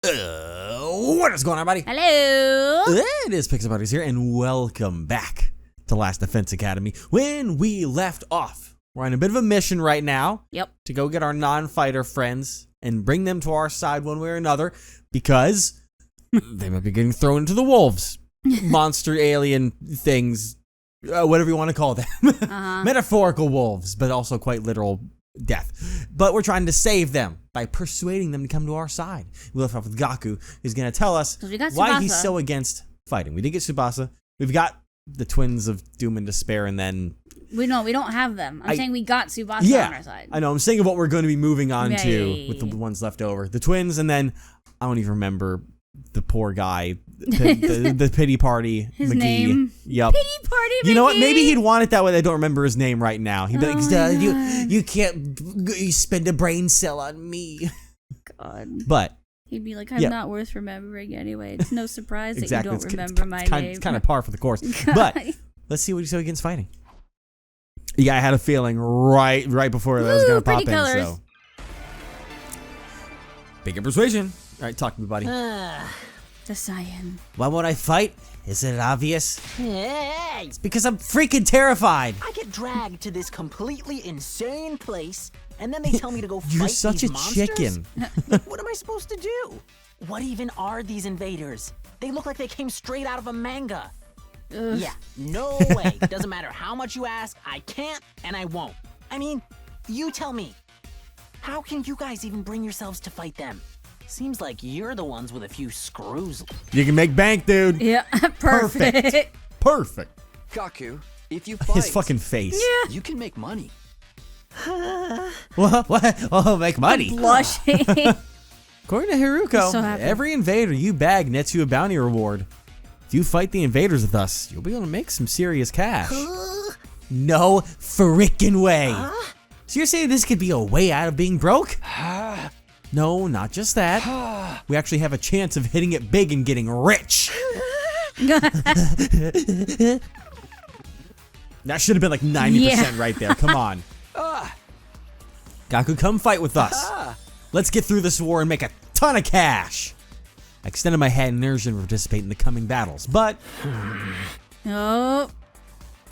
What is going on, everybody? Hello. It is Pixel Buddies here, and welcome back to Last Defense Academy. When we left off, we're on a bit of a mission right now. Yep. To go get our non-fighter friends and bring them to our side one way or another, because they might be getting thrown into the wolves. Monster alien things, whatever you want to call them. Metaphorical wolves, but also quite literal death. But we're trying to save them by persuading them to come to our side. We left off with Gaku, who's going to tell us why he's so against fighting. We did get Tsubasa. We've got the twins of Doom and Despair, and then... We don't have them. I'm saying we got Tsubasa on our side. I know. I'm saying of what we're going to be moving on to with the ones left over. The twins, and then I don't even remember the poor guy, the pity party, his McGee. Name? Yep. Pity party, McGee. You know what? Maybe he'd want it that way. I don't remember his name right now. He'd be like, you can't you spend a brain cell on me. God. But he'd be like, I'm not worth remembering anyway. It's no surprise that you don't remember my name. It's kind of par for the course. But let's see what he's so against fighting. Yeah, I had a feeling right before that was going to pop in. So, bigger persuasion. All right, talk to me, buddy. The cyan. Why won't I fight? Isn't it obvious? Hey! It's because I'm freaking terrified. I get dragged to this completely insane place, and then they tell me to go fight You're such these a monsters? chicken. What am I supposed to do? What even are these invaders? They look like they came straight out of a manga. Yeah, no way. Doesn't matter how much you ask, I can't and I won't. I mean, you tell me. How can you guys even bring yourselves to fight them? Seems like you're the ones with a few screws. You can make bank, dude. Yeah, perfect. Perfect. Gaku, if you fight, His fucking face. Yeah. you can make money. What? Oh, make money. Blushing. According to Hiruko, So happy. every invader you bag nets you a bounty reward. If you fight the invaders with us, you'll be able to make some serious cash. No frickin' way. So you're saying this could be a way out of being broke? No, not just that. We actually have a chance of hitting it big and getting rich. That should have been like 90% right there. Come on. Gaku, come fight with us. Let's get through this war and make a ton of cash. I extended my hand in urge to participate in the coming battles, but Oh.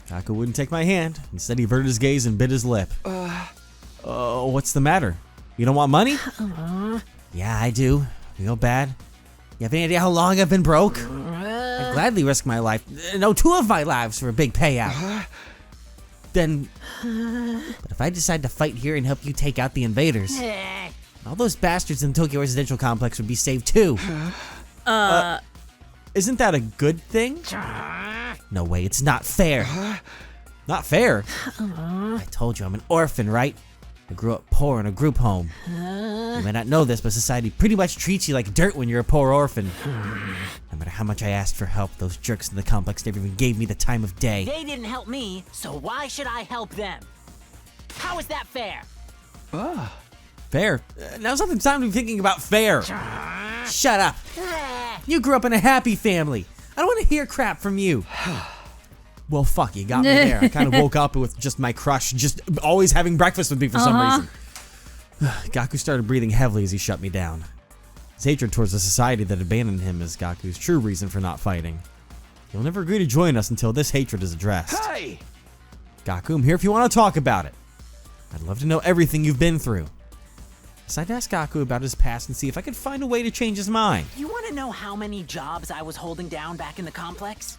Gaku wouldn't take my hand. Instead, he averted his gaze and bit his lip. What's the matter? You don't want money? Yeah, I do. Real bad. You have any idea how long I've been broke? I'd gladly risk my life. No, 2 of my lives for a big payout. Then, but if I decide to fight here and help you take out the invaders, all those bastards in the Tokyo residential complex would be saved too. Isn't that a good thing? No way, it's not fair. Not fair? I told you I'm an orphan, right? I grew up poor in a group home. You may not know this, but society pretty much treats you like dirt when you're a poor orphan. No matter how much I asked for help, those jerks in the complex never even gave me the time of day. They didn't help me, so why should I help them? How is that fair? Fair? Now's not the time to be thinking about fair. Shut up. You grew up in a happy family. I don't want to hear crap from you. Well, fuck, you got me there. I kind of woke up with just my crush just always having breakfast with me for some reason. Gaku started breathing heavily as he shut me down. His hatred towards the society that abandoned him is Gaku's true reason for not fighting. He'll never agree to join us until this hatred is addressed. Hey! Gaku, I'm here if you want to talk about it. I'd love to know everything you've been through. So I'd ask Gaku about his past and see if I could find a way to change his mind. You want to know how many jobs I was holding down back in the complex?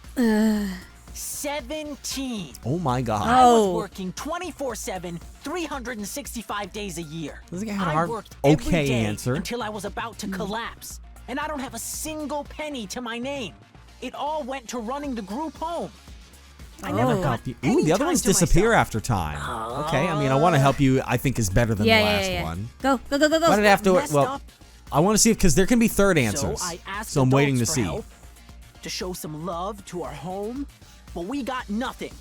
17. Oh my god. I was working 24/7, 365 days a year. This guy had a I hard, worked every okay day answer. until I was about to collapse, and I don't have a single penny to my name. It all went to running the group home. I never got Ooh, the other time ones to disappear myself. after time. Okay, I mean, I want to help you. I think is better than the last one. Go. Why did I have to? Messed Well, up. I want to see because there can be third answers. So I asked So I'm waiting to adults for see. help, to show some love to our home, but we got nothing.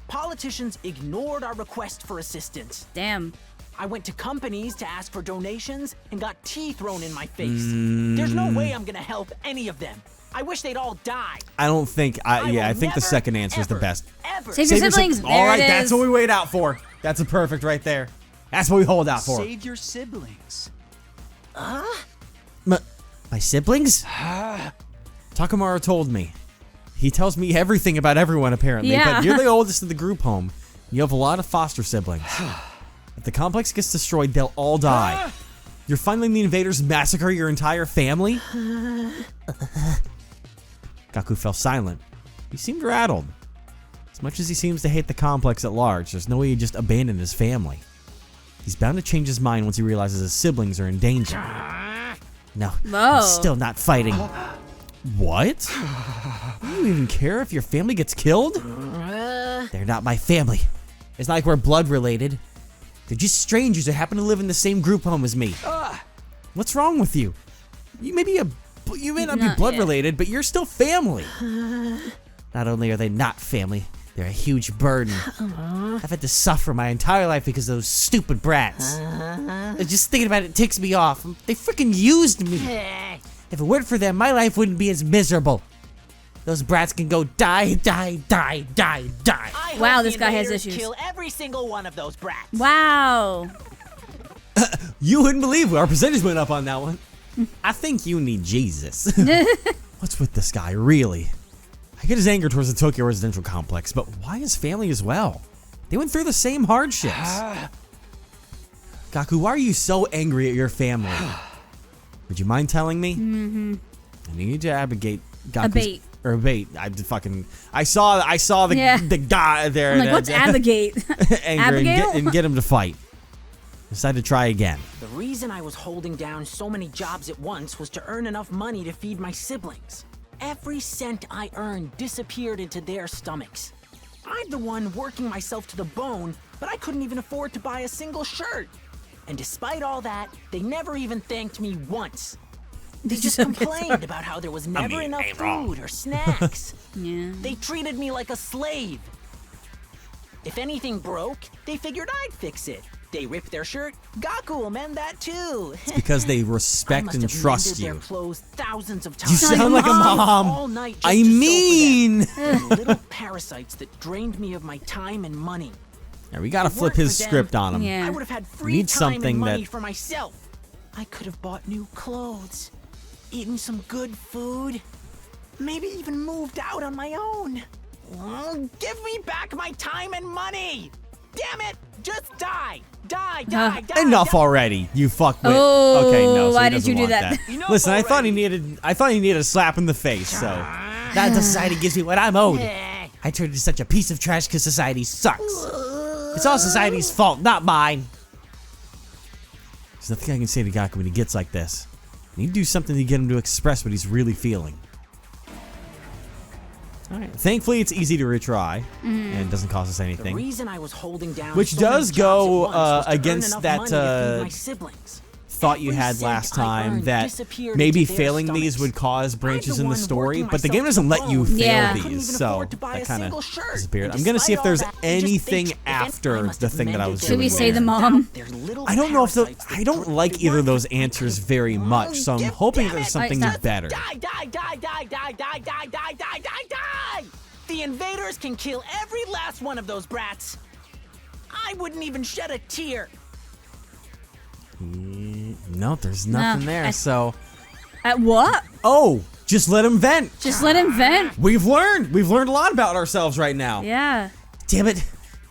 Politicians ignored our request for assistance. Damn. I went to companies to ask for donations and got tea thrown in my face. There's no way I'm gonna help any of them. I wish they'd all die. I don't think. I will think the never, second answer is the ever, best. Ever. Save your siblings. All right, There it that's is. what we wait out for. That's a perfect right there. That's what we hold out for. Save your siblings. My siblings? Takamaru told me. He tells me everything about everyone, apparently. Yeah. But you're the oldest in the group home. You have a lot of foster siblings. If the complex gets destroyed, they'll all die. You're finding the invaders massacre your entire family? Gaku fell silent. He seemed rattled. As much as he seems to hate the complex at large, there's no way he'd just abandon his family. He's bound to change his mind once he realizes his siblings are in danger. No, I'm still not fighting. What? Do you even care if your family gets killed? They're not my family. It's not like we're blood related. They're just strangers who happen to live in the same group home as me. What's wrong with you? You may not be blood related, but you're still family. Not only are they not family, they're a huge burden. I've had to suffer my entire life because of those stupid brats. Just thinking about it ticks me off. They freaking used me. If it weren't for them, my life wouldn't be as miserable. Those brats can go die. Wow, this guy has issues. Kill every single one of those brats. Wow. You wouldn't believe our percentage went up on that one. I think you need Jesus. What's with this guy, really? I get his anger towards the Tokyo residential complex, but why his family as well? They went through the same hardships. Gaku, why are you so angry at your family? Would you mind telling me? I need to abate Gaku's... Abate. I saw the guy there. I'm like, what's abogate? Anger and get him to fight. Decided to try again. The reason I was holding down so many jobs at once was to earn enough money to feed my siblings. Every cent I earned disappeared into their stomachs. I'm the one working myself to the bone, but I couldn't even afford to buy a single shirt. And despite all that, they never even thanked me once. They just complained about how there was never enough food or snacks. Yeah. They treated me like a slave. If anything broke, they figured I'd fix it. They rip their shirt, Gaku will mend that too. It's because they respect and trust you. Their clothes thousands of You times. sound like a mom. All night just I to sew for mean. them. The little parasites that drained me of my time and money. Yeah, we gotta If it flip weren't his for them, script on him. Yeah. I would have had free Need time something and money that- for myself. I could have bought new clothes, eaten some good food, maybe even moved out on my own. Give me back my time and money! Damn it! Just die! Die! Enough already, you fuckwit. Oh, Okay, no. So why he did doesn't you do want that? Enough Listen, I thought he already. needed a slap in the face. So that society gives me what I'm owed. I turned into such a piece of trash because society sucks. It's all society's fault, not mine. There's nothing I can say to Gaku when he gets like this. I need to do something to get him to express what he's really feeling. Alright. Thankfully, it's easy to retry, and it doesn't cost us The anything. reason I was holding down Which so many does jobs go, at once was to earn against enough that, money to feed my siblings. Thought you Every had cent last I time earned that disappeared maybe into their failing these stomachs. would cause branches in the one story, working but the game myself to doesn't the let you bone. fail Yeah. Couldn't these, even so afford to buy that a kind single of shirt. disappeared. And I'm gonna see if despite there's all that, they just anything think, after I must the have thing that I was mended Should we doing. say the there. mom? There's little I don't know if parasites that I don't grew- like they either of weren't- those answers very much, so I'm Give- hoping damn there's it. something Just better. Die! The invaders can kill every last one of those brats. I wouldn't even shed a tear. No, there's nothing there. So, At what? oh, just let him vent. Just let him vent. We've learned a lot about ourselves right now. Yeah. Damn it,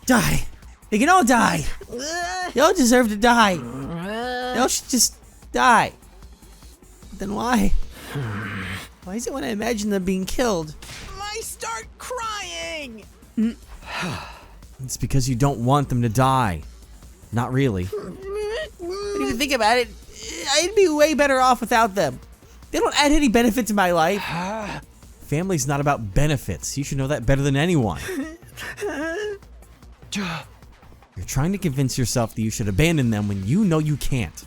die. They can all die. They all deserve to die. They all should just die. Then why? Why is it when I imagine them being killed? I start crying. It's because you don't want them to die. Not really. When you think about it, I'd be way better off without them. They don't add any benefit to my life. Family's not about benefits. You should know that better than anyone. You're trying to convince yourself that you should abandon them when you know you can't.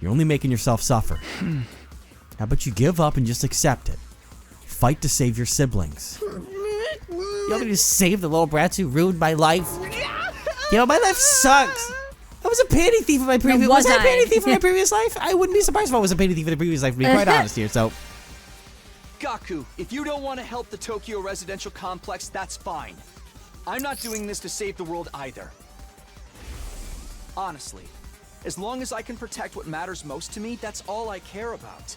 You're only making yourself suffer. How about you give up and just accept it? Fight to save your siblings. You want me to save the little brats who ruined my life? Yo, my life sucks. I was a panty thief in my previous Was I a I? panty thief in my previous life? I wouldn't be surprised if I was a panty thief in the previous life, to be quite honest here, so. Gaku, if you don't want to help the Tokyo residential complex, that's fine. I'm not doing this to save the world either. Honestly, As long as I can protect what matters most to me, that's all I care about.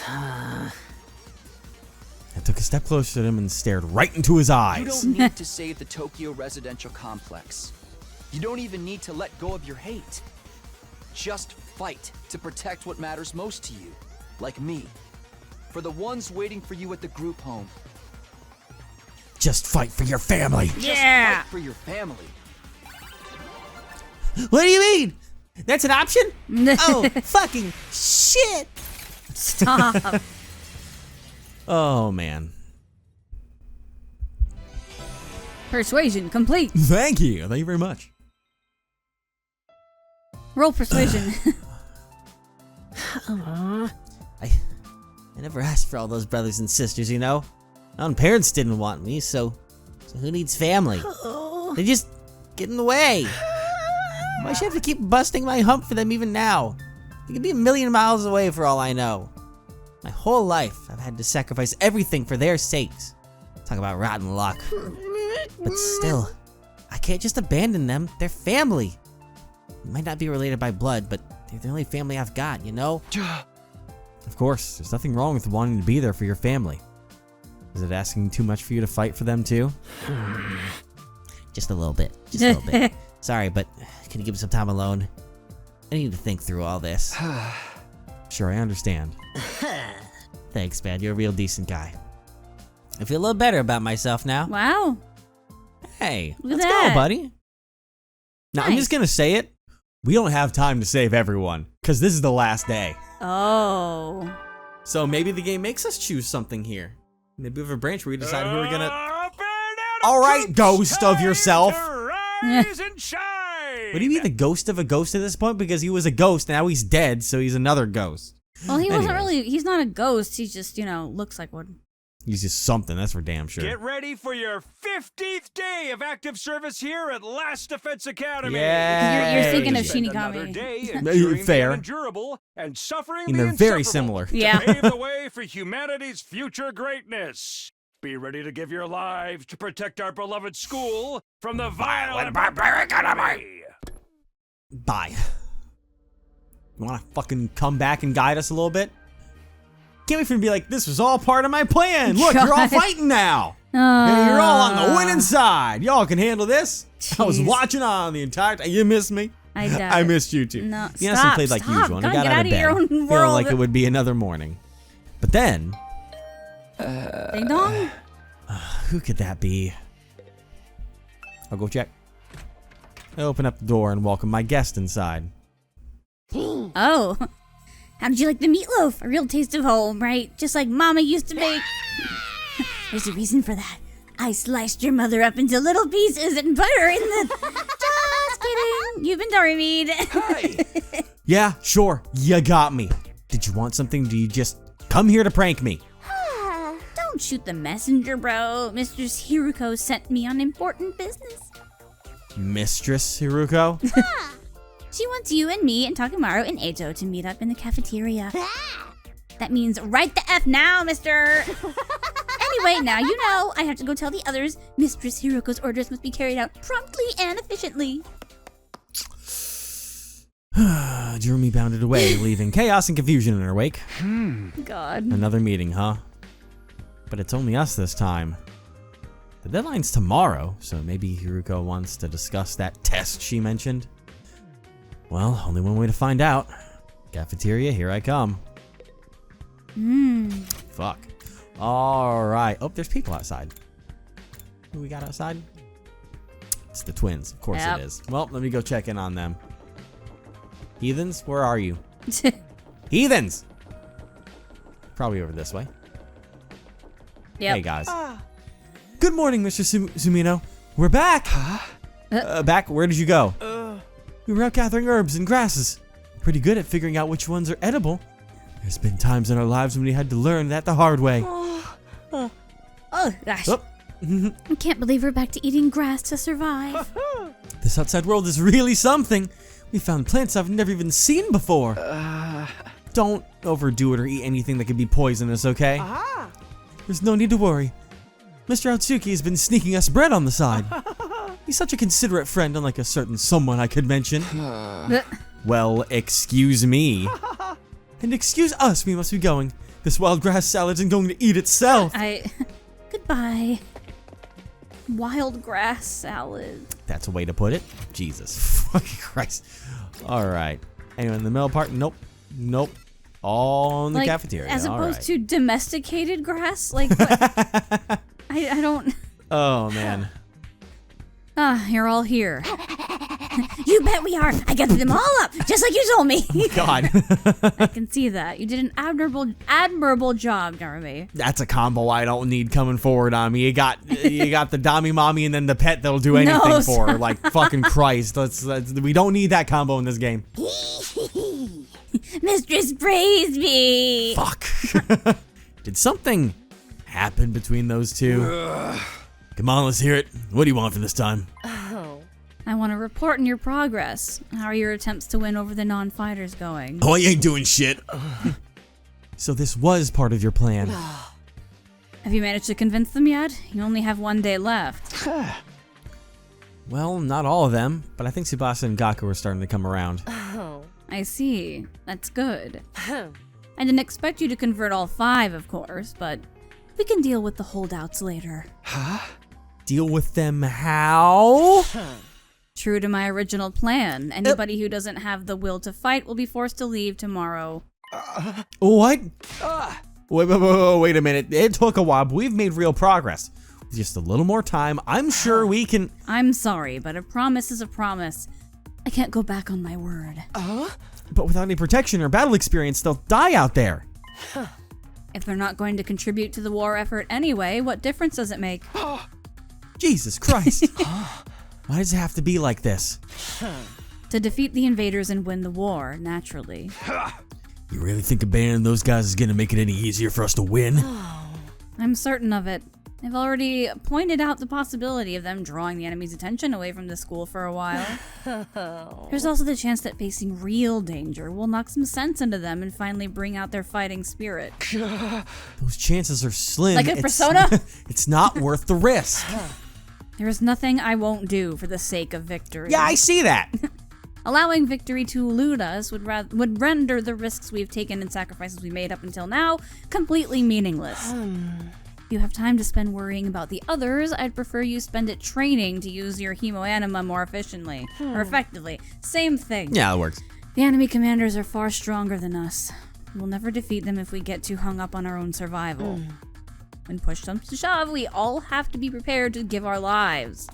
I took a step closer to him and stared right into his eyes. You don't need to save the Tokyo residential complex. You don't even need to let go of your hate. Just fight to protect what matters most to you, like me. For the ones waiting for you at the group home. Just fight for your family. Just Yeah. fight for your family. What do you mean? That's an option? Oh, fucking shit. Stop. Oh, man. Persuasion complete. Thank you. Thank you very much. Roll persuasion. I never asked for all those brothers and sisters, you know? My own parents didn't want me, so who needs family? They just get in the way. Why should I have to keep busting my hump for them even now? They could be a million miles away for all I know. My whole life, I've had to sacrifice everything for their sakes. Talk about rotten luck. But still, I can't just abandon them. They're family. They might not be related by blood, but they're the only family I've got, you know? Of course, there's nothing wrong with wanting to be there for your family. Is it asking too much for you to fight for them too? Just a little bit. Just a little bit. Sorry, but can you give me some time alone? I need to think through all this. Sure, I understand. Thanks, man. You're a real decent guy. I feel a little better about myself now. Wow. Hey, Look at let's that. go, buddy. Now, I'm just Nice. gonna say it. We don't have time to save everyone, because this is the last day. Oh. So maybe the game makes us choose something here. Maybe we have a branch where we decide who we're gonna... All right, ghost of yourself. Rise and shine. What do you mean the ghost of a ghost at this point? Because he was a ghost, now he's dead, so he's another ghost. Well, he wasn't Anyways. really. He's not a ghost. He's just, looks like one. He's just something, that's for damn sure. Get ready for your 50th day of active service here at Last Defense Academy. Yeah. You're thinking of Spend Shinigami. another day enduring Fair. the unendurable and suffering And the they're very insufferable similar. Yeah. to pave the way for humanity's future greatness. Be ready to give your lives to protect our beloved school from the vile and barbaric enemy. Bye. You wanna fucking come back and guide us a little bit? Can't wait for him to be like, this was all part of my plan. Look, you're all God. fighting now. Yeah, you're all on the winning side. Y'all can handle this. I was Jeez. watching on the entire time. You missed me. I doubt I it. missed you too. No, Yanison stop, played like stop. usual and God, got get out out of of bed, your own feeling world. like it would be another morning. But then, Ding dong. who could that be? I'll go check. I open up the door and welcome my guest inside. Oh. How did you like the meatloaf? A real taste of home, right? Just like Mama used to make. There's a reason for that. I sliced your mother up into little pieces and put her in the... Just kidding. You've been Dory-mead. Yeah, sure. You got me. Did you want something? Do you just come here to prank me? Don't shoot the messenger, bro. Mistress Hiruko sent me on important business. Mistress Hiruko? She wants you and me and Takemaru and Eito to meet up in the cafeteria. That means right the F now, mister! Anyway, now you know, I have to go tell the others Mistress Hiruko's orders must be carried out promptly and efficiently. Jeremy bounded away, leaving chaos and confusion in her wake. God. Another meeting, huh? But it's only us this time. The deadline's tomorrow, so maybe Hiruko wants to discuss that test she mentioned. Well, only one way to find out. Cafeteria, here I come. Fuck. Alright. Oh, there's people outside. Who we got outside? It's the twins. Of course Yep. it is. Well, let me go check in on them. Heathens, where are you? Heathens! Probably over this way. Yep. Hey, guys. Good morning, Mr. Sumino. We're back! Back? Where did you go? We were out gathering herbs and grasses. Pretty good at figuring out which ones are edible. There's been times in our lives when we had to learn that the hard way. Oh, gosh. Oh. I can't believe we're back to eating grass to survive. This outside world is really something. We found plants I've never even seen before. Don't overdo it or eat anything that could be poisonous, okay? There's no need to worry. Mr. Otsuki has been sneaking us bread on the side. He's such a considerate friend, unlike a certain someone I could mention. Well, excuse me. And excuse us, we must be going. This wild grass salad isn't going to eat itself. Goodbye. Wild grass salad. That's a way to put it. Jesus fucking Christ. Alright. Anyone in the middle part? Nope. Nope. All in the cafeteria. As opposed to domesticated grass? Like what? I don't... Oh, man. You're all here. You bet we are. I gathered them all up, just like you told me. God. I can see that. You did an admirable job, Jeremy. That's a combo I don't need coming forward on me. You got the Dami Mommy and then the pet that'll do anything for her. Like, fucking Christ. We don't need that combo in this game. Mistress praised me. Fuck. Did something happen between those two? Come on, let's hear it. What do you want for this time? I want to report on your progress. How are your attempts to win over the non-fighters going? Oh, you ain't doing shit. So this was part of your plan. Have you managed to convince them yet? You only have 1 day left. Well, not all of them, but I think Tsubasa and Gaku are starting to come around. I see. That's good. I didn't expect you to convert all 5, of course, but we can deal with the holdouts later. Deal with them how? True to my original plan, anybody who doesn't have the will to fight will be forced to leave tomorrow. What? Wait a minute. It took a while, but we've made real progress. With just a little more time, I'm sure we can... I'm sorry, but a promise is a promise. I can't go back on my word. But without any protection or battle experience, they'll die out there. If they're not going to contribute to the war effort anyway, what difference does it make? Jesus Christ. Why does it have to be like this? To defeat the invaders and win the war, naturally. You really think abandoning those guys is gonna make it any easier for us to win? I'm certain of it. They've already pointed out the possibility of them drawing the enemy's attention away from the school for a while. There's also the chance that facing real danger will knock some sense into them and finally bring out their fighting spirit. Those chances are slim. Like a Persona? It's not worth the risk. There is nothing I won't do for the sake of victory. Yeah, I see that. Allowing victory to elude us would render the risks we've taken and sacrifices we made up until now completely meaningless. If you have time to spend worrying about the others, I'd prefer you spend it training to use your hemoanima more efficiently. Or effectively. Same thing. Yeah, that works. The enemy commanders are far stronger than us. We'll never defeat them if we get too hung up on our own survival. When push comes to shove, we all have to be prepared to give our lives.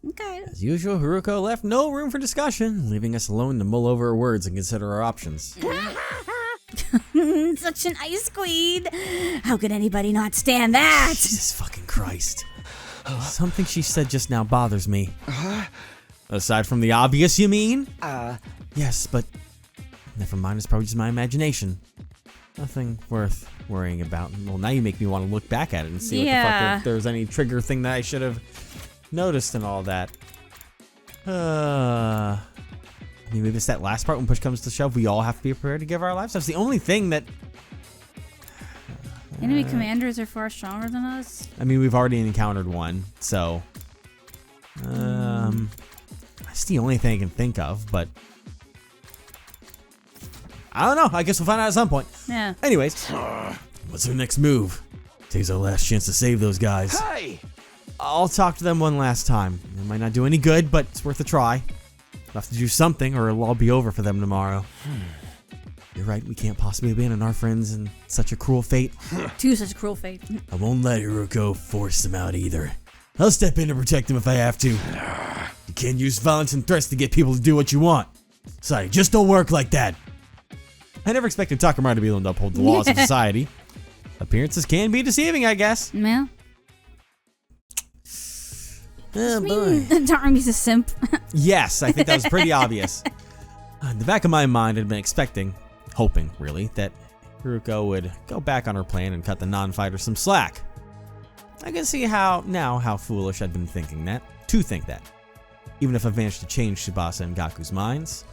Okay. As usual, Hiruko left no room for discussion, leaving us alone to mull over her words and consider our options. Such an ice queen. How could anybody not stand that? Jesus fucking Christ. Something she said just now bothers me. Aside from the obvious, you mean? Yes, but never mind, it's probably just my imagination. Nothing worth worrying about. Well, now you make me want to look back at it and see what the fuck, if there's any trigger thing that I should have noticed and all that. I mean, maybe it's that last part when push comes to shove, we all have to be prepared to give our lives. That's the only thing that... Enemy commanders are far stronger than us? I mean, we've already encountered one, so... that's the only thing I can think of, but... I don't know. I guess we'll find out at some point. Yeah. Anyways, what's our next move? Today's our last chance to save those guys. Hey! I'll talk to them one last time. It might not do any good, but it's worth a try. We'll have to do something or it'll all be over for them tomorrow. You're right, we can't possibly abandon our friends in such a cruel fate. To such a cruel fate. I won't let Hiruko force them out either. I'll step in to protect them if I have to. You can't use violence and threats to get people to do what you want. Sorry, just don't work like that. I never expected Takamaru to be able to uphold the laws of society. Appearances can be deceiving, I guess. Yeah. Oh, Tarumi's a simp. Yes, I think that was pretty obvious. In the back of my mind, I'd been expecting, hoping really, that Hiruko would go back on her plan and cut the non-fighter some slack. I can see how foolish I'd been thinking that, to think that. Even if I've managed to change Tsubasa and Gaku's minds,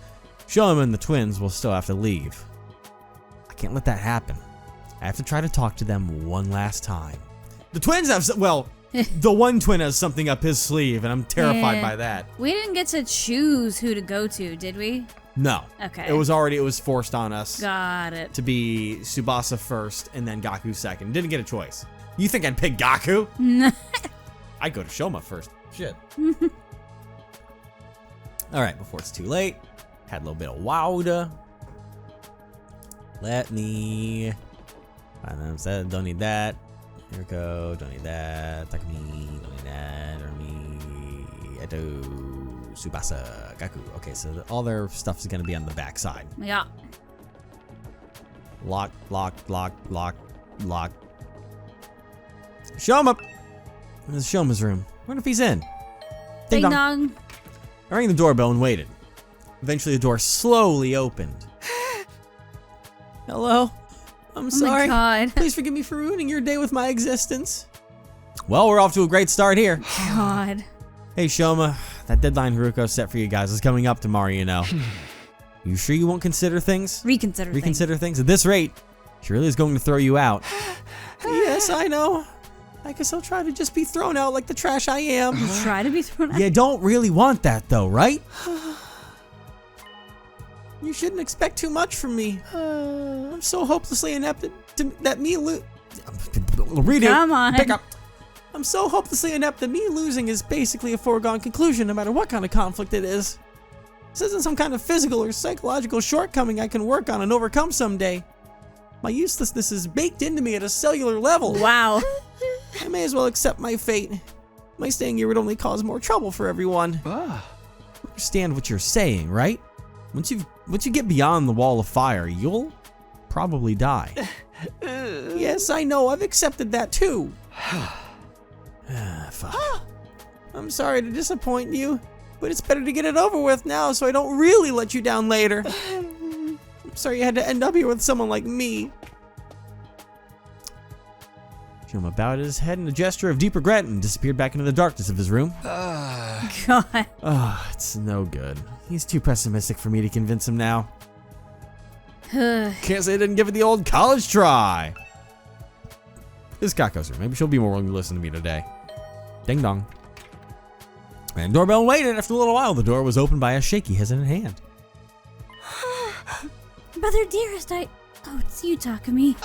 Shouma and the twins will still have to leave. I can't let that happen. I have to try to talk to them one last time. The twins have, well, The one twin has something up his sleeve, and I'm terrified by that. We didn't get to choose who to go to, did we? No. Okay. It was forced on us. Got it. To be Tsubasa first and then Gaku second. Didn't get a choice. You think I'd pick Gaku? I'd go to Shouma first. Shit. All right, before it's too late, had a little bit of wowda. Let me. Don't need that. Hiruko, don't need that. Takumi, don't need that. Urmi, Edo, Tsubasa, Gaku. Okay, so all their stuff is gonna be on the back side. Yeah. Lock. Shouma! This is Shouma's room. I wonder if he's in. Ding dong. I rang the doorbell and waited. Eventually the door slowly opened. Hello? I'm sorry. Oh my God. Please forgive me for ruining your day with my existence. Well, we're off to a great start here. God. Hey, Shouma. That deadline Hiruko set for you guys is coming up tomorrow, you know. You sure you won't consider things? Reconsider things. At this rate, she really is going to throw you out. Yes, I know. I guess I'll try to just be thrown out like the trash I am. You try to be thrown out? You don't really want that, though, right? You shouldn't expect too much from me. I'm so hopelessly inept that me read it. Come on. Pick up. I'm so hopelessly inept that me losing is basically a foregone conclusion, no matter what kind of conflict it is. This isn't some kind of physical or psychological shortcoming I can work on and overcome someday. My uselessness is baked into me at a cellular level. Wow. I may as well accept my fate. My staying here would only cause more trouble for everyone. I understand what you're saying, right? Once you get beyond the wall of fire, you'll probably die. Yes, I know. I've accepted that too. Fuck. I'm sorry to disappoint you, but it's better to get it over with now so I don't really let you down later. I'm sorry you had to end up here with someone like me. Shouma bowed his head in a gesture of deep regret and disappeared back into the darkness of his room. God. It's no good. He's too pessimistic for me to convince him now. Can't say I didn't give it the old college try. This is Gaku's room. Maybe she'll be more willing to listen to me today. Ding dong. And doorbell waited. After a little while, the door was opened by a shaky, hesitant hand. Brother dearest, oh, it's you, Takumi.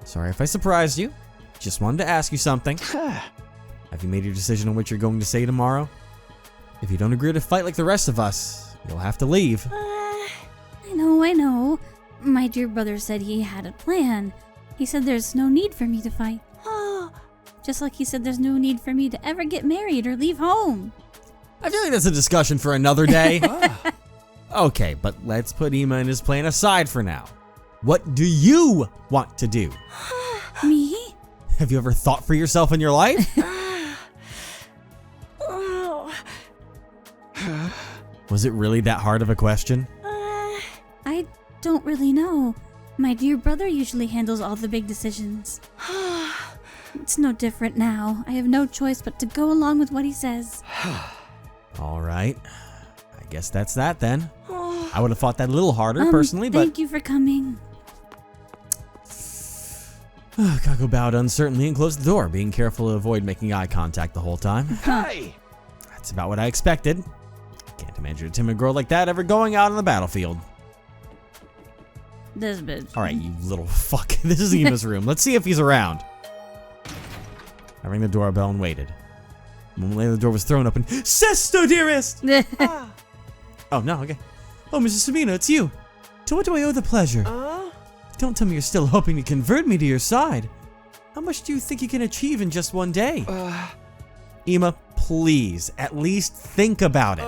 Sorry if I surprised you. Just wanted to ask you something. Have you made your decision on what you're going to say tomorrow? If you don't agree to fight like the rest of us, you'll have to leave. I know. My dear brother said he had a plan. He said there's no need for me to fight. Just like he said there's no need for me to ever get married or leave home. I feel like that's a discussion for another day. Okay, but let's put Ima and his plan aside for now. What do you want to do? Me? Have you ever thought for yourself in your life? Was it really that hard of a question? I don't really know. My dear brother usually handles all the big decisions. It's no different now. I have no choice but to go along with what he says. All right. I guess that's that then. I would have thought that a little harder personally, but... Thank you for coming. Gaku bowed uncertainly and closed the door, being careful to avoid making eye contact the whole time. Hey! That's about what I expected. Can't imagine a timid girl like that ever going out on the battlefield. This bitch. All right, you little fuck. This is Ima's room. Let's see if he's around. I rang the doorbell and waited. A moment later, the door was thrown open. Sister, dearest! Oh, no, okay. Oh, Mrs. Sabina, it's you. To what do I owe the pleasure? Don't tell me you're still hoping to convert me to your side. How much do you think you can achieve in just one day? Ima, please, at least think about it.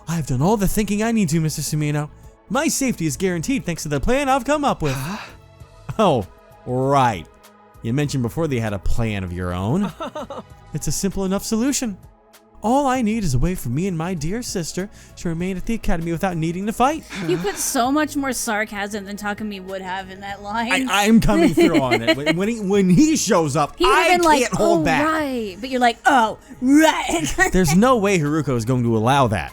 I've done all the thinking I need to, Mr. Sumino. My safety is guaranteed thanks to the plan I've come up with. Oh, right. You mentioned before that you had a plan of your own. It's a simple enough solution. All I need is a way for me and my dear sister to remain at the academy without needing to fight. You put so much more sarcasm than Takumi would have in that line. I'm coming through on it. When he shows up, I can't hold back. Right. But you're like, oh, right. There's no way Hiruko is going to allow that.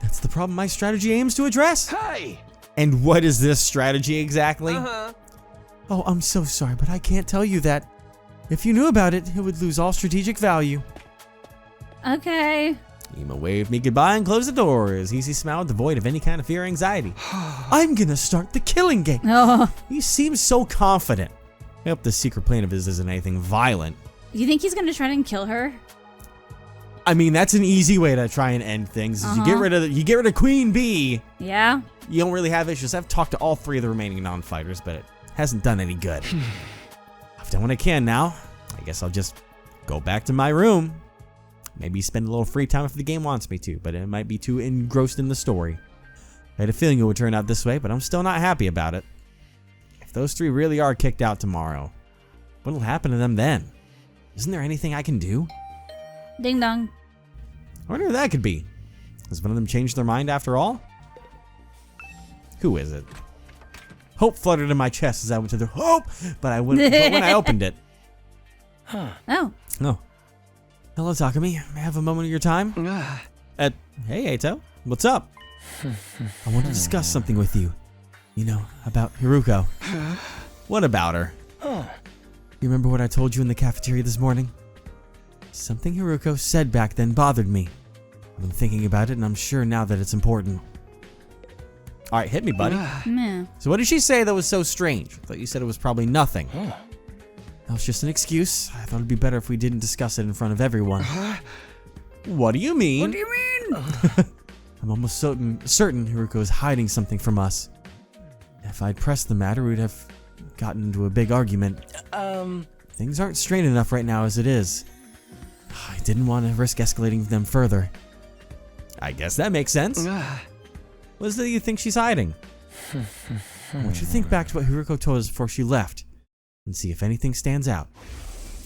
That's the problem my strategy aims to address. Hey! And what is this strategy exactly? Oh, I'm so sorry, but I can't tell you that. If you knew about it, it would lose all strategic value. Okay. Ima waved me goodbye and closed the door. His easy smile devoid of any kind of fear or anxiety. I'm gonna start the killing game. Oh. He seems so confident. I hope the secret plan of his isn't anything violent. You think he's gonna try and kill her? I mean, that's an easy way to try and end things. Is you get rid of Queen Bee. Yeah. You don't really have issues. I've talked to all 3 of the remaining non-fighters, but it hasn't done any good. I've done what I can now. I guess I'll just go back to my room. Maybe spend a little free time if the game wants me to, but it might be too engrossed in the story. I had a feeling it would turn out this way, but I'm still not happy about it. If those 3 really are kicked out tomorrow, what'll happen to them then? Isn't there anything I can do? Ding dong. I wonder who that could be. Has one of them changed their mind after all? Who is it? Hope fluttered in my chest as I went to the hope, but when I opened it. Oh. No. Hello, Takumi. May I have a moment of your time? Hey, Eito. What's up? I want to discuss something with you. You know, about Hiruko. What about her? You remember what I told you in the cafeteria this morning? Something Hiruko said back then bothered me. I've been thinking about it, and I'm sure now that it's important. All right, hit me, buddy. Meh. So what did she say that was so strange? I thought you said it was probably nothing. That was just an excuse. I thought it'd be better if we didn't discuss it in front of everyone. What do you mean? What do you mean? I'm almost certain Hiruko is hiding something from us. If I'd pressed the matter, we'd have gotten into a big argument. Things aren't strained enough right now as it is. I didn't want to risk escalating them further. I guess that makes sense. What is it you think she's hiding? I want you to think back to what Hiruko told us before she left and see if anything stands out.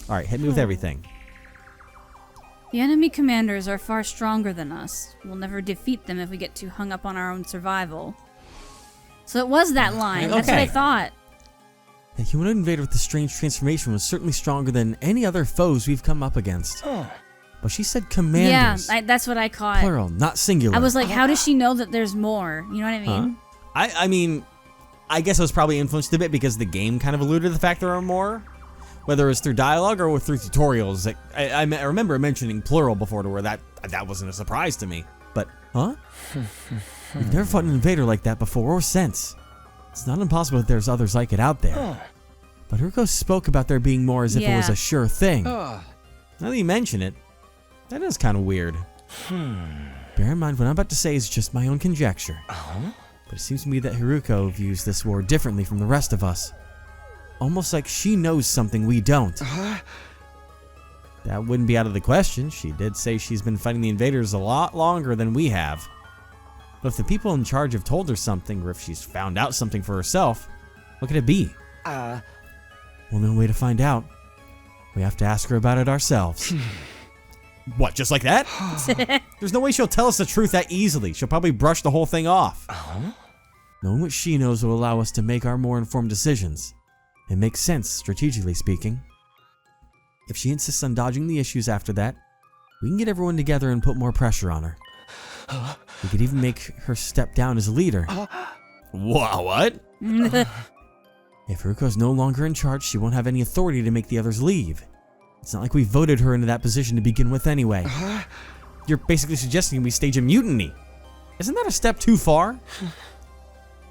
Alright, hit me with everything. The enemy commanders are far stronger than us. We'll never defeat them if we get too hung up on our own survival. So it was that line. That's what I thought. The humanoid invader with the strange transformation was certainly stronger than any other foes we've come up against. But she said commanders. Yeah, that's what I caught. Plural, not singular. I was like, how does she know that there's more? You know what I mean? I mean, I guess I was probably influenced a bit because the game kind of alluded to the fact there are more. Whether it was through dialogue or through tutorials. Like, I remember mentioning plural before to where that wasn't a surprise to me. But, We've never fought an invader like that before or since. It's not impossible that there's others like it out there. But Hiruko spoke about there being more as if it was a sure thing. Now that you mention it, that is kind of weird. Bear in mind what I'm about to say is just my own conjecture. But it seems to me that Hiruko views this war differently from the rest of us. Almost like she knows something we don't. That wouldn't be out of the question. She did say she's been fighting the invaders a lot longer than we have. But if the people in charge have told her something, or if she's found out something for herself, what could it be? Well, no way to find out. We have to ask her about it ourselves. What, just like that? There's no way she'll tell us the truth that easily. She'll probably brush the whole thing off. Knowing what she knows will allow us to make our more informed decisions. It makes sense, strategically speaking. If she insists on dodging the issues after that, we can get everyone together and put more pressure on her. We could even make her step down as a leader. What? If Hiruko's no longer in charge, she won't have any authority to make the others leave. It's not like we voted her into that position to begin with anyway. You're basically suggesting we stage a mutiny. Isn't that a step too far?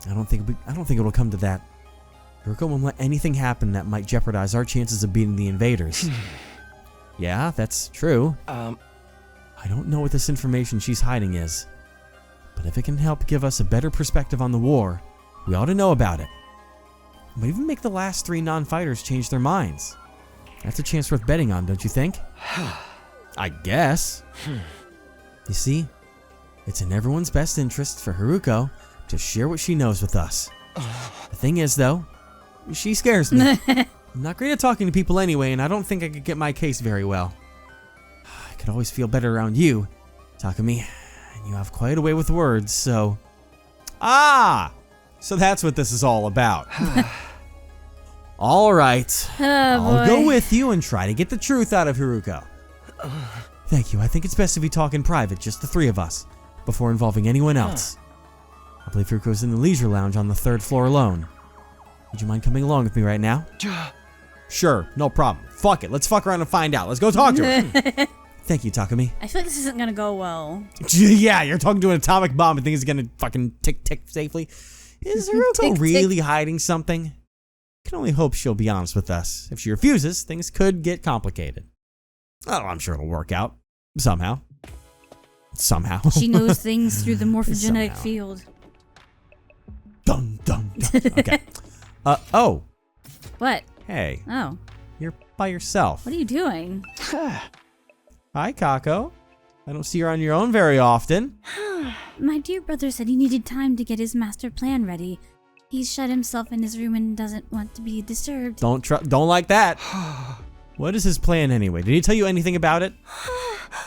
I don't think it'll come to that. Hiruko won't let anything happen that might jeopardize our chances of beating the invaders. Yeah, that's true. I don't know what this information she's hiding is, but if it can help give us a better perspective on the war, we ought to know about it. It might even make the last 3 non-fighters change their minds. That's a chance worth betting on, don't you think? I guess. You see, it's in everyone's best interest for Hiruko to share what she knows with us. The thing is, though, she scares me. I'm not great at talking to people anyway, and I don't think I could get my case very well. I could always feel better around you, Takumi, and you have quite a way with words, so... So that's what this is all about. All right, I'll go with you and try to get the truth out of Hiruko. Thank you. I think it's best if we talk in private, just the 3 of us, before involving anyone else. I believe Hiruko's in the leisure lounge on the 3rd floor alone. Would you mind coming along with me right now? Sure, no problem. Fuck it. Let's fuck around and find out. Let's go talk to her. Thank you, Takumi. I feel like this isn't gonna go well. Yeah, you're talking to an atomic bomb and think it's gonna fucking tick safely. Is Hiruko really hiding something? I can only hope she'll be honest with us. If she refuses, things could get complicated. Oh, I'm sure it'll work out. Somehow. She knows things through the morphogenetic Somehow. field. Dun, dun, dun. Okay. Oh. What? Hey. Oh. You're by yourself. What are you doing? Hi, Kako. I don't see you on your own very often. My dear brother said he needed time to get his master plan ready. He's shut himself in his room and doesn't want to be disturbed. Don't like that. What is his plan anyway? Did he tell you anything about it?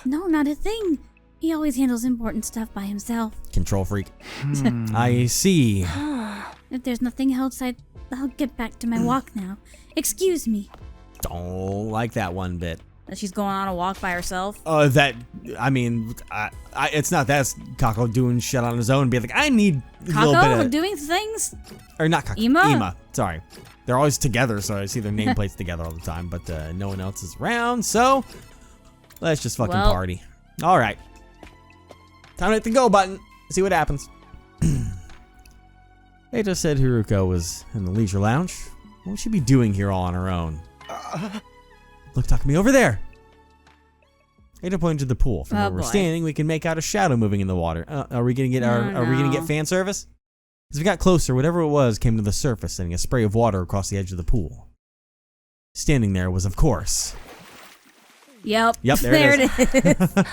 No, not a thing. He always handles important stuff by himself. Control freak. I see. If there's nothing else, I'll get back to my walk now. Excuse me. Don't like that one bit. That she's going on a walk by herself? It's not that's Kako doing shit on his own. Be like, I need a little bit Kako of... doing things? Or not Kako. Ima? Sorry. They're always together, so I see their nameplates together all the time, but no one else is around, so let's just fucking party. All right. Time to hit the go button. See what happens. Eita said Hiruko was in the leisure lounge. What would she be doing here all on her own? Look, Takumi, over there. Eita pointed to the pool. From where we're standing, we can make out a shadow moving in the water. Are we gonna get Are we gonna get fan service? As we got closer, whatever it was came to the surface, sending a spray of water across the edge of the pool. Standing there was, of course. Yep. There it is.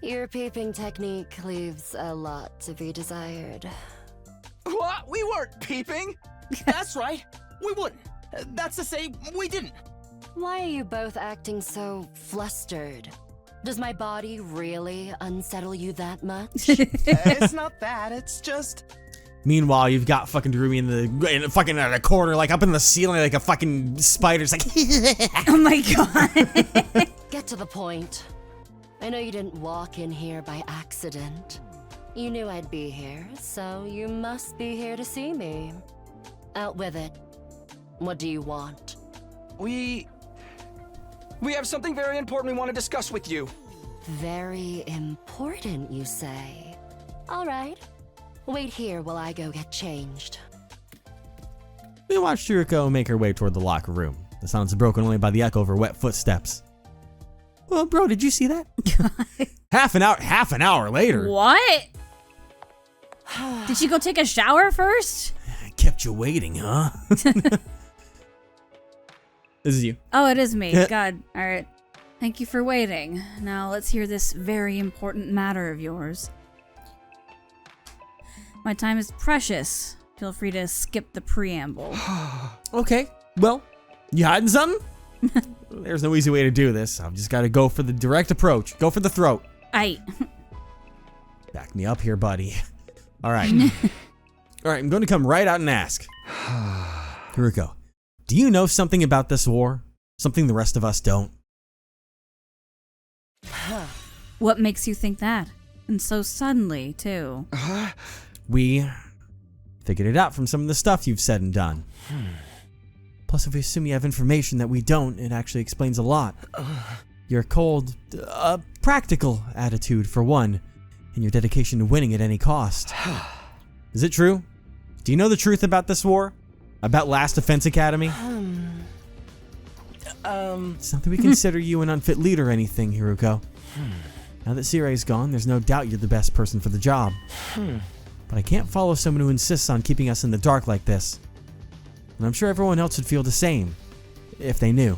Your peeping technique leaves a lot to be desired. What? We weren't peeping. That's right. We wouldn't. That's to say, we didn't. Why are you both acting so flustered? Does my body really unsettle you that much? It's not that. It's just... Meanwhile, you've got fucking Darumi in the fucking at a corner, like up in the ceiling, like a fucking spider. It's like, Oh my god. Get to the point. I know you didn't walk in here by accident. You knew I'd be here, so you must be here to see me. Out with it. What do you want? We have something very important we want to discuss with you. Very important, you say? All right. Wait here while I go get changed. we watched Hiruko make her way toward the locker room. The silence is broken only by the echo of her wet footsteps. Well, bro, did you see that? Half an hour later. What? Did she go take a shower first? I kept you waiting, huh? This is you. Oh, it is me. God. All right. Thank you for waiting. Now let's hear this very important matter of yours. My time is precious. Feel free to skip the preamble. Okay. Well, you hiding something? There's no easy way to do this. I've just got to go for the direct approach. Go for the throat. Aight. Back me up here, buddy. All right. All right, I'm going to come right out and ask. Hiruko, do you know something about this war? Something the rest of us don't? What makes you think that? And so suddenly, too. We figured it out from some of the stuff you've said and done. Plus, if we assume you have information that we don't, it actually explains a lot. Your cold, practical attitude, for one, and your dedication to winning at any cost. Is it true? Do you know the truth about this war? About Last Defense Academy? It's not that we consider you an unfit leader or anything, Hiruko. Now that Sirai's gone, there's no doubt you're the best person for the job. But I can't follow someone who insists on keeping us in the dark like this. And I'm sure everyone else would feel the same, if they knew.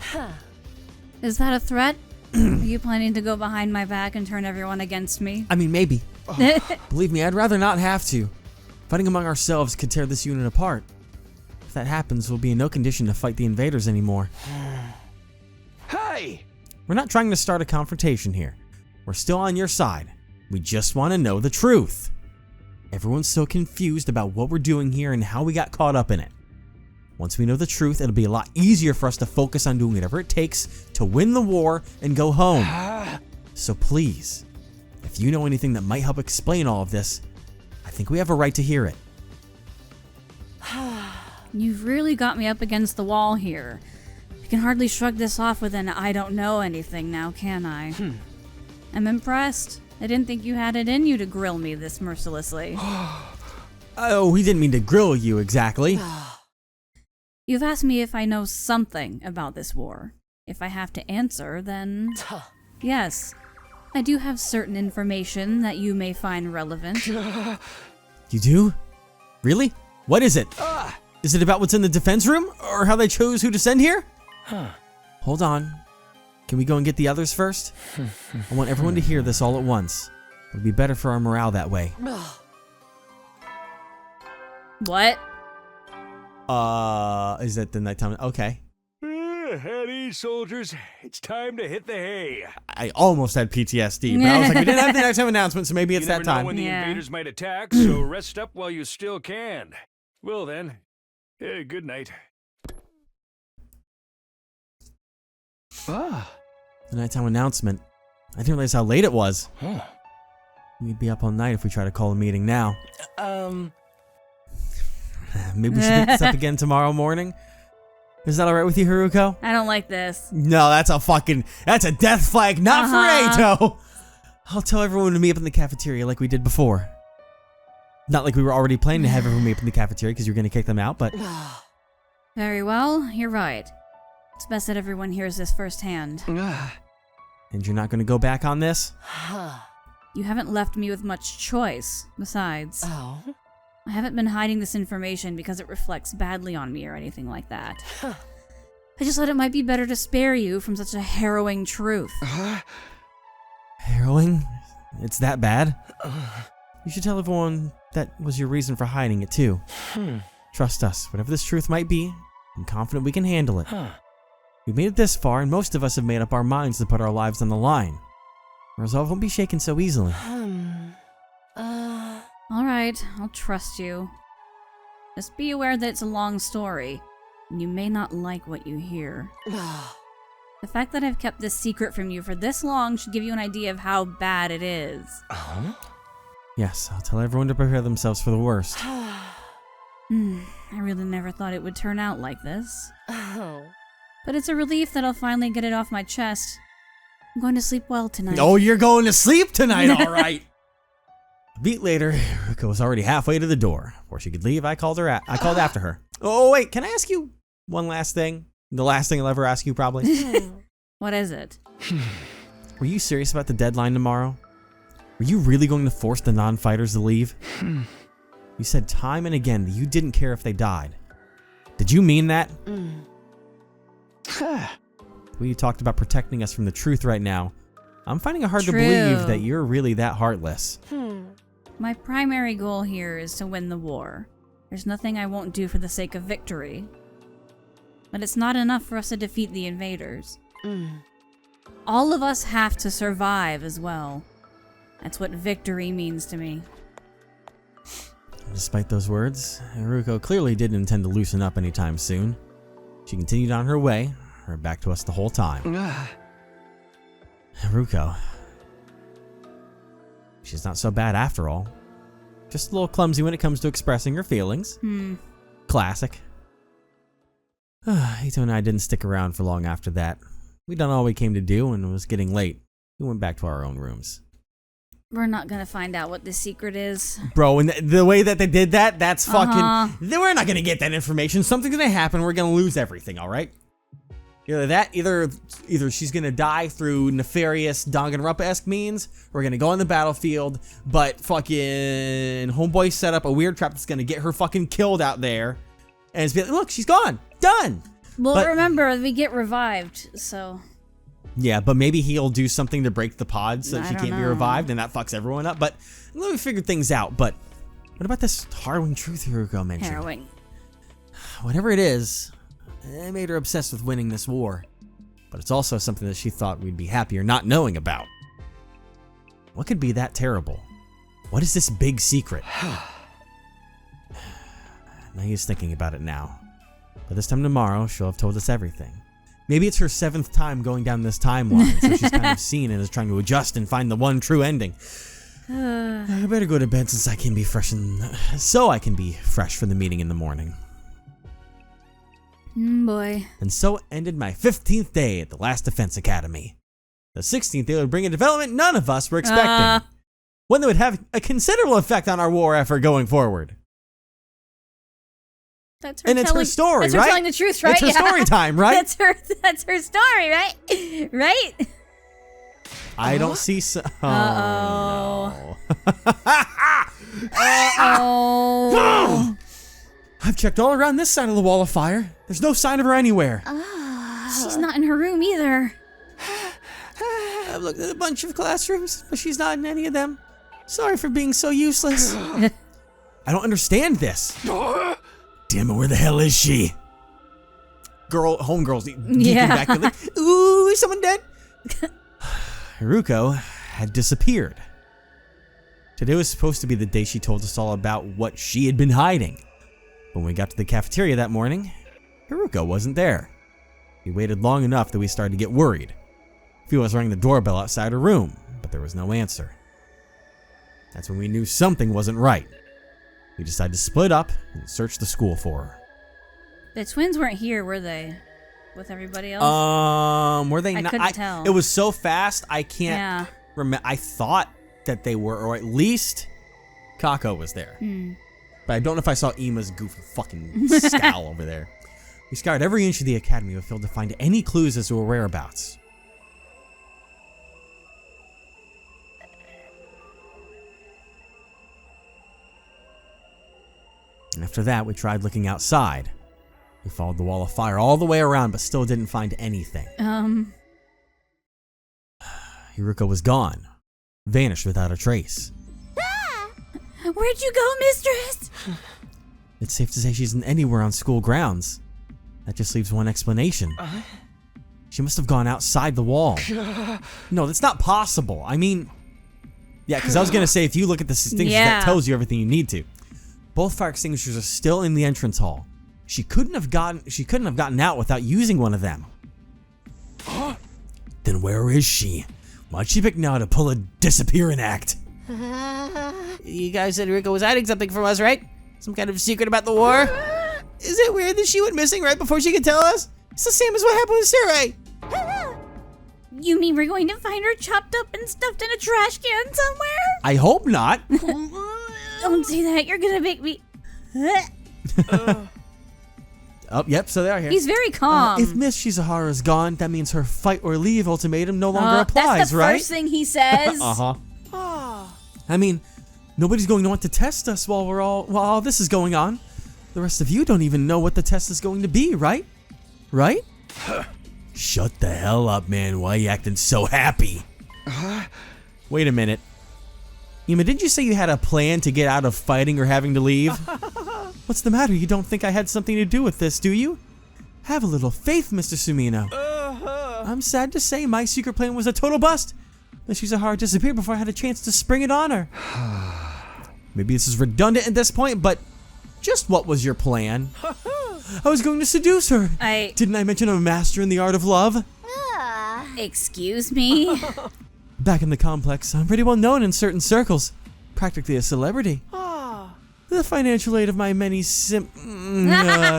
Is that a threat? Are you planning to go behind my back and turn everyone against me? I mean, maybe. Believe me, I'd rather not have to. Fighting among ourselves could tear this unit apart. If that happens, we'll be in no condition to fight the invaders anymore. Hey! We're not trying to start a confrontation here. We're still on your side. We just want to know the truth. Everyone's so confused about what we're doing here and how we got caught up in it. Once we know the truth, it'll be a lot easier for us to focus on doing whatever it takes to win the war and go home. So please, if you know anything that might help explain all of this, I think we have a right to hear it. You've really got me up against the wall here. I can hardly shrug this off with an I don't know anything now, can I? I'm impressed. I didn't think you had it in you to grill me this mercilessly. Oh, we didn't mean to grill you exactly. You've asked me if I know something about this war. If I have to answer, then yes. I do have certain information that you may find relevant. You do? Really? What is it? Is it about what's in the defense room? Or how they chose who to send here? Hold on. Can we go and get the others first? I want everyone to hear this all at once. It'll be better for our morale that way. What? Is that the nighttime? Okay. At ease, soldiers. It's time to hit the hay. I almost had PTSD, but I was like, we didn't have the nighttime announcement, so maybe it's You that never know time. when the Yeah. invaders might attack, so rest up while you still can. Well then, good night. The nighttime announcement. I didn't realize how late it was. We'd be up all night if we try to call a meeting now. Maybe we should pick this up again tomorrow morning? Is that alright with you, Hiruko? I don't like this. No, that's a death flag, not for Ato! I'll tell everyone to meet up in the cafeteria like we did before. Not like we were already planning to have everyone meet up in the cafeteria because you're going to kick them out, but... Very well, you're right. It's best that everyone hears this firsthand. And you're not going to go back on this? You haven't left me with much choice. Besides, Oh? I haven't been hiding this information because it reflects badly on me or anything like that. I just thought it might be better to spare you from such a harrowing truth. Harrowing? It's that bad? You should tell everyone that was your reason for hiding it too. Trust us, whatever this truth might be, I'm confident we can handle it. We've made it this far, and most of us have made up our minds to put our lives on the line. Our resolve won't be shaken so easily. Alright, I'll trust you. Just be aware that it's a long story, and you may not like what you hear. The fact that I've kept this secret from you for this long should give you an idea of how bad it is. Yes, I'll tell everyone to prepare themselves for the worst. I really never thought it would turn out like this. But it's a relief that I'll finally get it off my chest. I'm going to sleep well tonight. Oh, you're going to sleep tonight, alright! A beat later, Hiruko was already halfway to the door. Before she could leave, I called after her. Oh, wait, can I ask you one last thing? The last thing I'll ever ask you, probably. What is it? Were you serious about the deadline tomorrow? Were you really going to force the non-fighters to leave? You said time and again that you didn't care if they died. Did you mean that? Well, you talked about protecting us from the truth right now. I'm finding it hard to believe that you're really that heartless. My primary goal here is to win the war. There's nothing I won't do for the sake of victory. But it's not enough for us to defeat the invaders. All of us have to survive as well. That's what victory means to me. Despite those words, Hiruko clearly didn't intend to loosen up anytime soon. She continued on her way, her back to us the whole time. Hiruko. She's not so bad after all. Just a little clumsy when it comes to expressing her feelings. Classic. Ito and I didn't stick around for long after that. We'd done all we came to do and it was getting late. We went back to our own rooms. We're not gonna find out what the secret is. Bro, and the way that they did that, that's fucking... We're not gonna get that information. Something's gonna happen. We're gonna lose everything, alright? Either she's gonna die through nefarious Danganronpa-esque means, or we're gonna go on the battlefield, but fucking homeboy set up a weird trap that's gonna get her fucking killed out there. And it's be like, look, she's gone. Done. Well, But- remember, we get revived, so... Yeah, but maybe he'll do something to break the pod so that I she don't can't be know. revived, and that fucks everyone up. But let me figure things out. But what about this harrowing truth Hiruko mentioned? Harrowing. Whatever it is, it made her obsessed with winning this war. But it's also something that she thought we'd be happier not knowing about. What could be that terrible? What is this big secret? Now he's thinking about it now. But this time tomorrow, she'll have told us everything. Maybe it's her 7th time going down this timeline, so she's kind of seen and is trying to adjust and find the one true ending. I better go to bed so I can be fresh for the meeting in the morning. Boy. And so ended my 15th day at the last Defense Academy. The 16th day would bring a development none of us were expecting. One that would have a considerable effect on our war effort going forward. That's her And it's her story, that's right? her telling the truth, right? It's her story time, right? That's her story, right? Right? I don't see so. Oh, Oh. I've checked all around this side of the wall of fire. There's no sign of her anywhere. She's not in her room either. I've looked at a bunch of classrooms, but she's not in any of them. Sorry for being so useless. I don't understand this. Damn it, where the hell is she? Homegirls Yeah. back like, ooh, is someone dead? Hiruko had disappeared. Today was supposed to be the day she told us all about what she had been hiding. When we got to the cafeteria that morning, Hiruko wasn't there. We waited long enough that we started to get worried. A few of us rang the doorbell outside her room, but there was no answer. That's when we knew something wasn't right. We decided to split up and search the school for her. The twins weren't here, were they? With everybody else? Were they I not? couldn't tell. It was so fast, I can't Yeah. remember. I thought that they were, or at least Kako was there. But I don't know if I saw Ima's goofy fucking scowl over there. We scoured every inch of the academy but failed to find any clues as to her whereabouts. After that, we tried looking outside. We followed the wall of fire all the way around, but still didn't find anything. Hiruko was gone. Vanished without a trace. Where'd you go, mistress? It's safe to say she isn't anywhere on school grounds. That just leaves one explanation. She must have gone outside the wall. No, that's not possible. I mean... Yeah, because I was going to say, if you look at the extinguishers, that tells you everything you need to. Both fire extinguishers are still in the entrance hall. She couldn't have gotten out without using one of them. Then where is she? Why'd she pick now to pull a disappearing act? You guys said Hiruko was hiding something from us, right? Some kind of secret about the war? Is it weird that she went missing right before she could tell us? It's the same as what happened with Sarai. You mean we're going to find her chopped up and stuffed in a trash can somewhere? I hope not. Don't say that. You're gonna make me... Oh, yep, so they are here. He's very calm. If Miss Shizuhara is gone, that means her fight or leave ultimatum no longer applies, that's the right? first thing he says. I mean, nobody's going to want to test us while all this is going on. The rest of you don't even know what the test is going to be, right? Right? Shut the hell up, man. Why are you acting so happy? Wait a minute. Ima, didn't you say you had a plan to get out of fighting or having to leave? What's the matter? You don't think I had something to do with this, do you? Have a little faith, Mr. Sumino. I'm sad to say my secret plan was a total bust. Miss Shizuhara disappeared before I had a chance to spring it on her. Maybe this is redundant at this point, but just what was your plan? I was going to seduce her. Didn't I mention I'm a master in the art of love? Excuse me? Back in the complex, I'm pretty well known in certain circles. Practically a celebrity. The financial aid of my many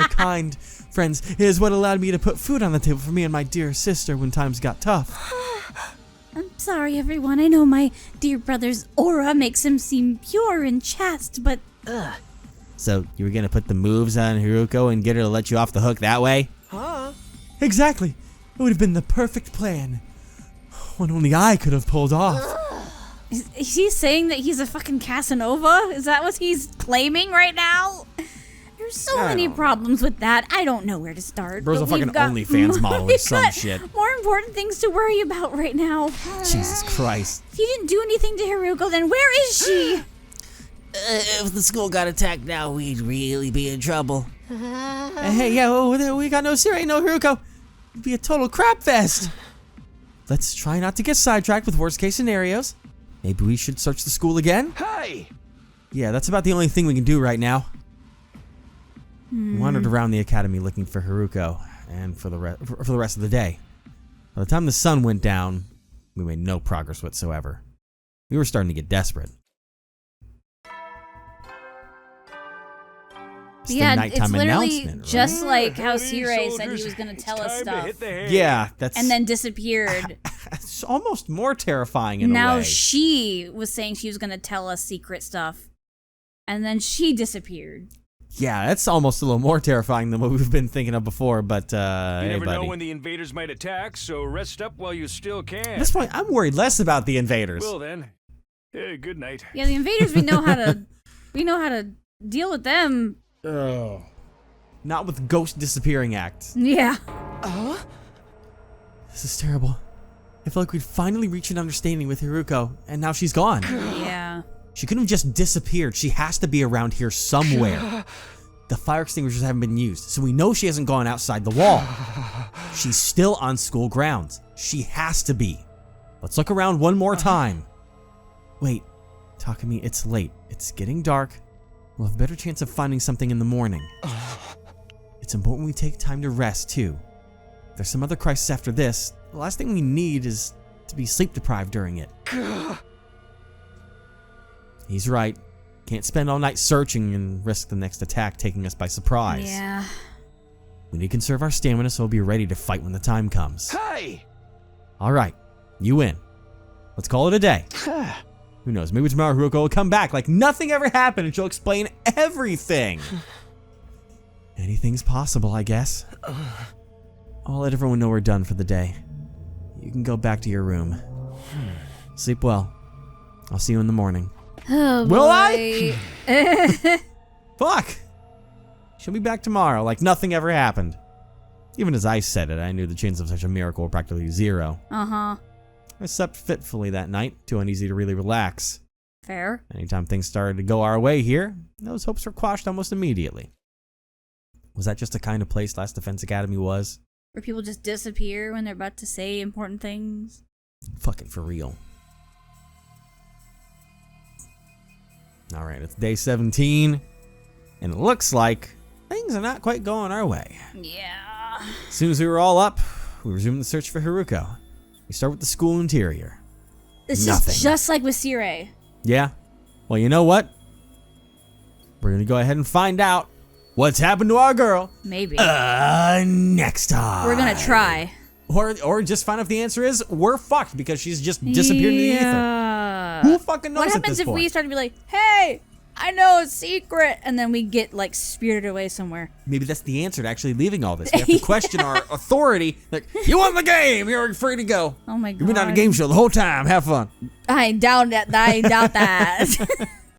kind friends is what allowed me to put food on the table for me and my dear sister when times got tough. I'm sorry, everyone. I know my dear brother's aura makes him seem pure and chaste, but... So, you were gonna put the moves on Hiruko and get her to let you off the hook that way? Exactly. It would have been the perfect plan. One only I could have pulled off. Is he saying that he's a fucking Casanova? Is that what he's claiming right now? There's so many problems with that. I don't know where to start. Bro's a but fucking we've got- OnlyFans model or we've some got shit. More important things to worry about right now. Jesus Christ. If you didn't do anything to Hiruko, then where is she? If the school got attacked now, we'd really be in trouble. Hey, yeah, we got no Sarai, no Hiruko. It'd be a total crap fest. Let's try not to get sidetracked with worst case scenarios. Maybe we should search the school again? Hey! Yeah, that's about the only thing we can do right now. We wandered around the academy looking for Hiruko, and for the rest of the day. By the time the sun went down, we made no progress whatsoever. We were starting to get desperate. It's Yeah, the nighttime it's literally announcement, right? just like how Ready, Sirei said he soldiers? was going to It's tell us time to stuff. hit the hay. Yeah, that's And then disappeared. it's almost more terrifying in a Now way. she was saying she was going to tell us secret stuff. And then she disappeared. Yeah, that's almost a little more terrifying than what we've been thinking of before, but You hey, never know buddy. when the invaders might attack, so rest up while you still can. At this point, I'm worried less about the invaders. Well then, good night. Yeah, the invaders, we know how to deal with them. Oh. Not with ghost disappearing acts. Yeah. This is terrible. I feel like we'd finally reached an understanding with Hiruko, and now she's gone. Yeah. She couldn't have just disappeared. She has to be around here somewhere. The fire extinguishers haven't been used, so we know she hasn't gone outside the wall. She's still on school grounds. She has to be. Let's look around one more time. Wait, Takumi, it's late. It's getting dark. We'll have a better chance of finding something in the morning. It's important we take time to rest, too. If there's some other crisis after this, the last thing we need is to be sleep deprived during it. He's right. Can't spend all night searching and risk the next attack taking us by surprise. Yeah. We need to conserve our stamina so we'll be ready to fight when the time comes. Hey! All right, you win. Let's call it a day. Who knows? Maybe tomorrow Hiruko will come back like nothing ever happened and she'll explain everything. Anything's possible, I guess. I'll let everyone know we're done for the day. You can go back to your room. Sleep well. I'll see you in the morning. Oh, Will boy. Fuck! She'll be back tomorrow like nothing ever happened. Even as I said it, I knew the chance of such a miracle were practically zero. Uh-huh. I slept fitfully that night, too uneasy to really relax. Fair. Anytime things started to go our way here, those hopes were quashed almost immediately. Was that just the kind of place Last Defense Academy was? Where people just disappear when they're about to say important things. Fucking for real. Alright, it's day 17, and it looks like things are not quite going our way. Yeah. As soon as we were all up, we resumed the search for Hiruko. We start with the school interior. It's Nothing. just like with Sirei. Yeah? Well, you know what? We're gonna go ahead and find out what's happened to our girl. Maybe. Next time. We're gonna try. Or just find out if the answer is we're fucked because she's just disappeared into the ether. Yeah. Who fucking knows What at happens this if point? we start to be like, hey, I know a secret, and then we get like spirited away somewhere? Maybe that's the answer to actually leaving all this. We have to question our authority. Like, you won the game. You're free to go. Oh my god. You've been on a game show the whole time. Have fun. I doubt that. I doubt that.